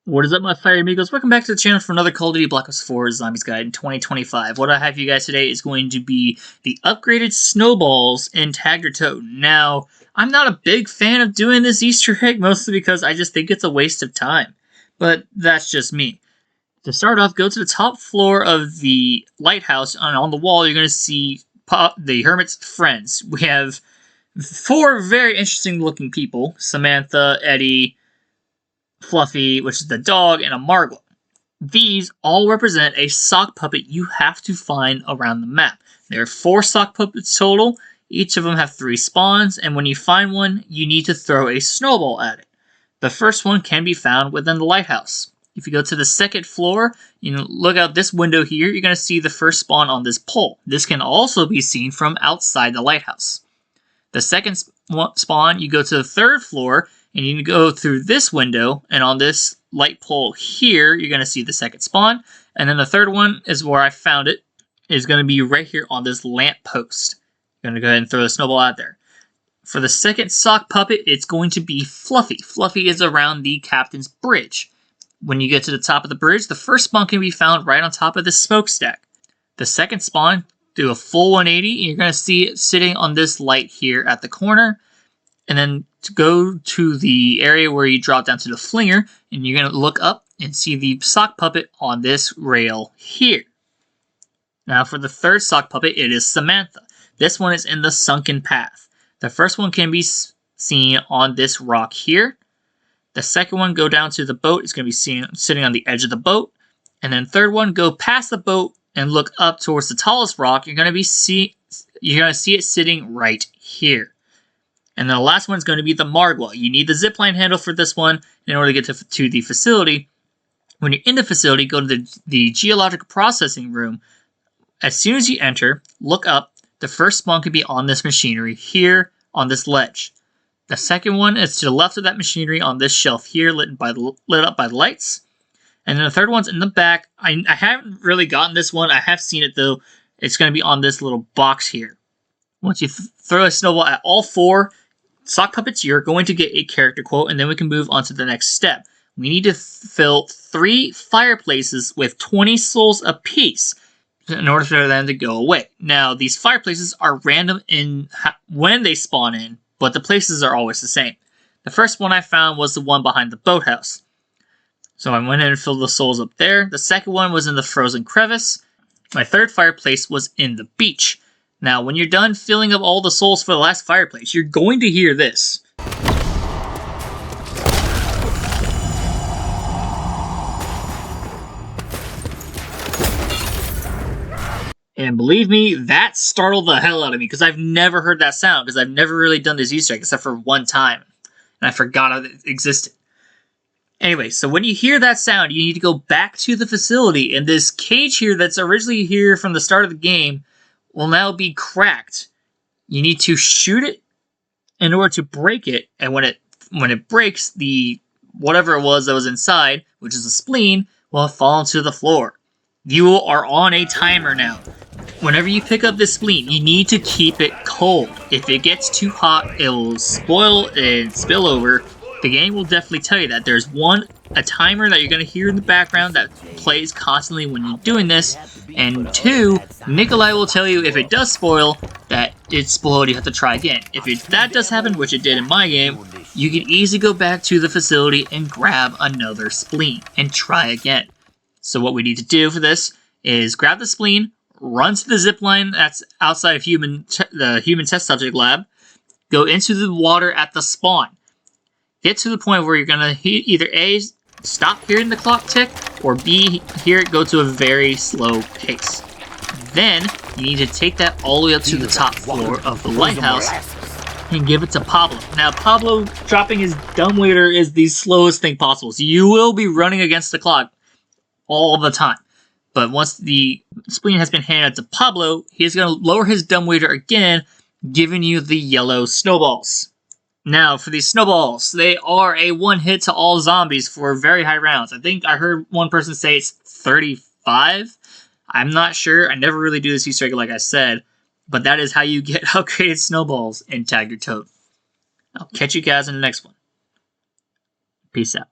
What is up, my fire amigos? Welcome back to the channel for another Call of Duty Black Ops 4 Zombies Guide in 2025. What I have for you guys today is going to be the upgraded Snowballs in Tagged or Toten. Now, I'm not a big fan of doing this Easter egg, mostly because I just think it's a waste of time. But that's just me. To start off, go to the top floor of the lighthouse, and on the wall you're going to see the Hermit's friends. We have 4 very interesting looking people: Samantha, Eddie, Fluffy, which is the dog, and a Margwa. These all represent a sock puppet you have to find around the map. There are 4 sock puppets total. Each of them have 3 spawns, and when you find one, you need to throw a snowball at it. The first one can be found within the lighthouse. If you go to the second floor, you look out this window here, you're going to see the first spawn on this pole. This can also be seen from outside the lighthouse. The second spawn, you go to the third floor, and you can go through this window, and on this light pole here, you're going to see the second spawn. And then the third one is where I found it, is going to be right here on this lamp post. I'm going to go ahead and throw the snowball out there. For the second sock puppet, it's going to be Fluffy. Fluffy is around the captain's bridge. When you get to the top of the bridge, the first spawn can be found right on top of this smokestack. The second spawn, do a full 180, and you're going to see it sitting on this light here at the corner. And then to go to the area where you drop down to the flinger, and you're going to look up and see the sock puppet on this rail here. Now for the third sock puppet, it is Samantha. This one is in the sunken path. The first one can be seen on this rock here. The second one, go down to the boat. It's going to be sitting on the edge of the boat. And then third one, go past the boat and look up towards the tallest rock. You're going to see it sitting right here. And then the last one is going to be the Margwa. You need the zipline handle for this one in order to get to the facility. When you're in the facility, go to the geological processing room. As soon as you enter, look up. The first spawn could be on this machinery here on this ledge. The second one is to the left of that machinery on this shelf here, lit up by the lights. And then the third one's in the back. I haven't really gotten this one. I have seen it though. It's going to be on this little box here. Once you throw a snowball at all 4 sock puppets, you're going to get a character quote, and then we can move on to the next step. We need to fill 3 fireplaces with 20 souls apiece in order for them to go away. Now, these fireplaces are random in when they spawn in, but the places are always the same. The first one I found was the one behind the boathouse. So I went in and filled the souls up there. The second one was in the frozen crevice. My third fireplace was in the beach. Now, when you're done filling up all the souls for the last fireplace, you're going to hear this. And believe me, that startled the hell out of me, because I've never heard that sound, because I've never really done this Easter egg except for one time. And I forgot it existed. Anyway, so when you hear that sound, you need to go back to the facility, and this cage here that's originally here from the start of the game will now be cracked. You need to shoot it in order to break it, and when it breaks, the whatever it was that was inside, which is a spleen, will fall to the floor. You are on a timer now. Whenever you pick up this spleen, you need to keep it cold. If it gets too hot, it will spoil and spill over. The game will definitely tell you that. There's a timer that you're going to hear in the background that plays constantly when you're doing this. And 2, Nikolai will tell you if it does spoil, that it's spoiled, you have to try again. If that does happen, which it did in my game, you can easily go back to the facility and grab another spleen and try again. So what we need to do for this is grab the spleen, run to the zipline that's outside of the human test subject lab, go into the water at the spawn. Get to the point where you're going to either A, stop hearing the clock tick, or B, hear it go to a very slow pace. Then, you need to take that all the way up to the top floor of the lighthouse and give it to Pablo. Now, Pablo dropping his dumbwaiter is the slowest thing possible, so you will be running against the clock all the time. But once the spleen has been handed to Pablo, he's going to lower his dumbwaiter again, giving you the yellow snowballs. Now, for these snowballs, they are a one-hit to all zombies for very high rounds. I think I heard one person say it's 35. I'm not sure. I never really do this Easter egg like I said, but that is how you get upgraded snowballs in Tagged or Toten. I'll catch you guys in the next one. Peace out.